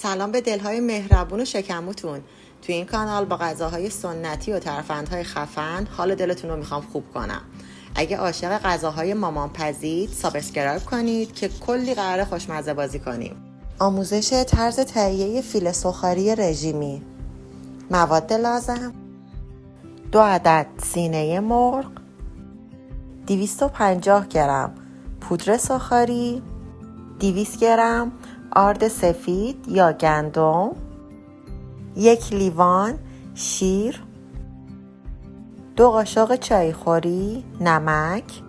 سلام به دلهای مهربون و شکموتون. توی این کانال با غذاهای سنتی و ترفندهای خفن حال دلتون رو میخوام خوب کنم. اگه عاشق غذاهای مامان پزید سابسکرایب کنید که کلی قراره خوشمزه بازی کنیم. آموزش طرز تهیه فیله سوخاری رژیمی. مواد لازم: 2 عدد سینه مرغ، 250 گرم پودر سوخاری، 200 گرم آرد سفید یا گندم، 1 لیوان شیر، 2 قاشق چایخوری نمک،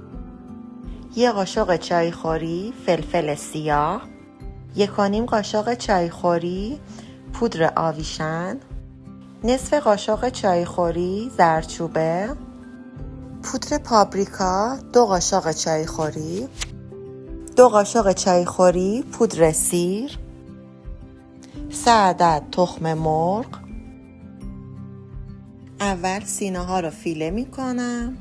1 قاشق چایخوری فلفل سیاه، 1.5 قاشق چایخوری پودر آویشن، نصف قاشق چایخوری زردچوبه، پودر پاپریکا 2 قاشق چایخوری، 2 قاشق چایخوری پودر سیر، 3 عدد تخم مرغ. اول سینه ها رو فیله می کنم.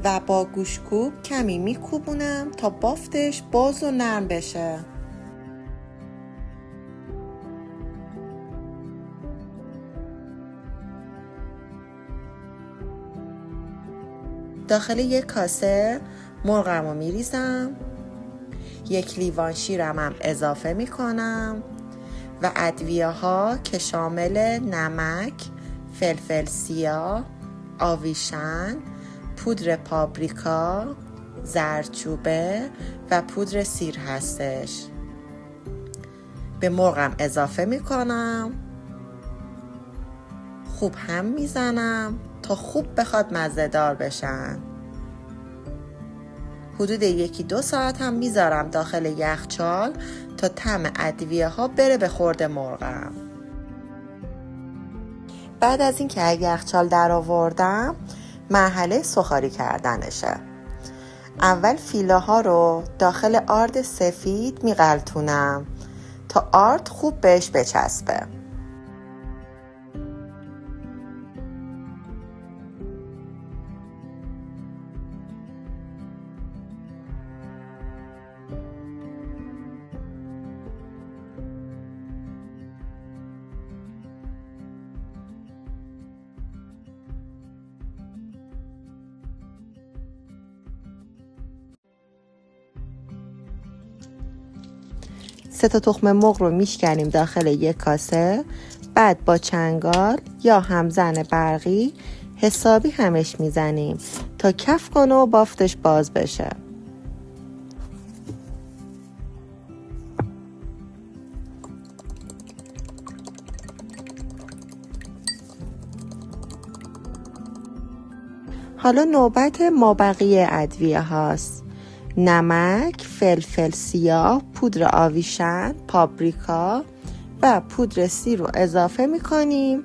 و با گوشتکوب کمی میکوبونم تا بافتش باز و نرم بشه. داخل 1 کاسه مرغم رو میریزم، 1 لیوان شیرم هم اضافه میکنم و ادویه ها که شامل نمک، فلفل سیاه، آویشن، پودر پاپریکا، زردچوبه و پودر سیر هستش. به مرغم اضافه میکنم، خوب هم میزنم تا خوب بخواد مزه دار بشن. حدود 1-2 ساعت هم میذارم داخل یخچال تا طعم ادویه ها بره به خورد مرغم. بعد از این که یخچال در آوردم مرحله سوخاری کردنشه. اول فیله ها رو داخل آرد سفید میغلطونم تا آرد خوب بهش بچسبه. سه تا تخم مرغ رو میشکنیم داخل 1 کاسه. بعد با چنگال یا همزن برقی حسابی همش میزنیم تا کف کنه و بافتش باز بشه. حالا نوبت مابقی ادویه هاست: نمک، فلفل سیاه، پودر آویشن، پاپریکا و پودر سیر رو اضافه میکنیم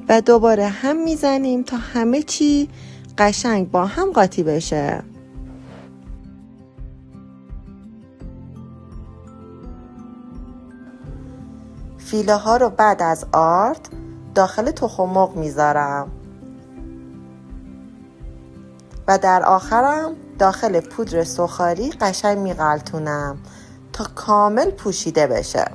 و دوباره هم میزنیم تا همه چی قشنگ با هم قاطی بشه. فیله ها رو بعد از آرد داخل تخم مرغ میذارم و در آخرم داخل پودر سوخاری قشنگ میغلطونم تا کامل پوشیده بشه.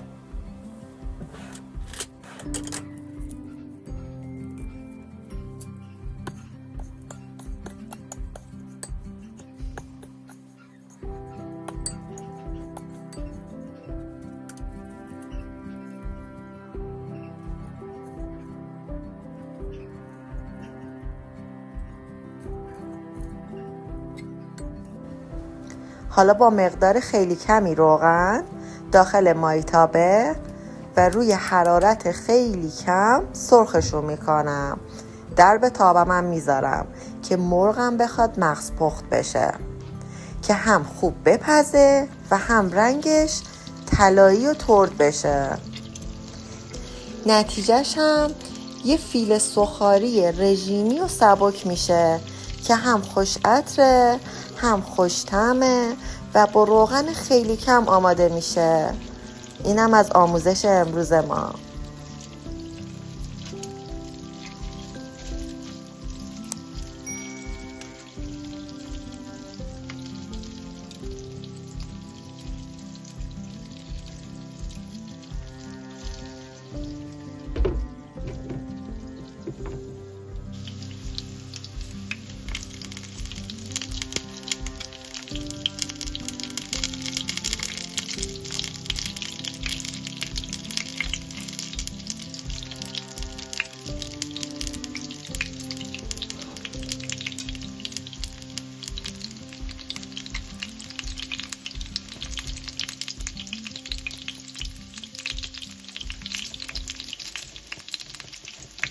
حالا با مقدار خیلی کمی روغن داخل مایتابه و روی حرارت خیلی کم سرخشون میکنم. در به تابم هم میذارم که مرغم بخواد مغز پخت بشه که هم خوب بپزه و هم رنگش طلایی و ترد بشه. نتیجهش هم یه فیله سوخاری رژیمی و سبک میشه که هم خوش عطره هم خوش طعمه و با روغن خیلی کم آماده میشه. اینم از آموزش امروز ما.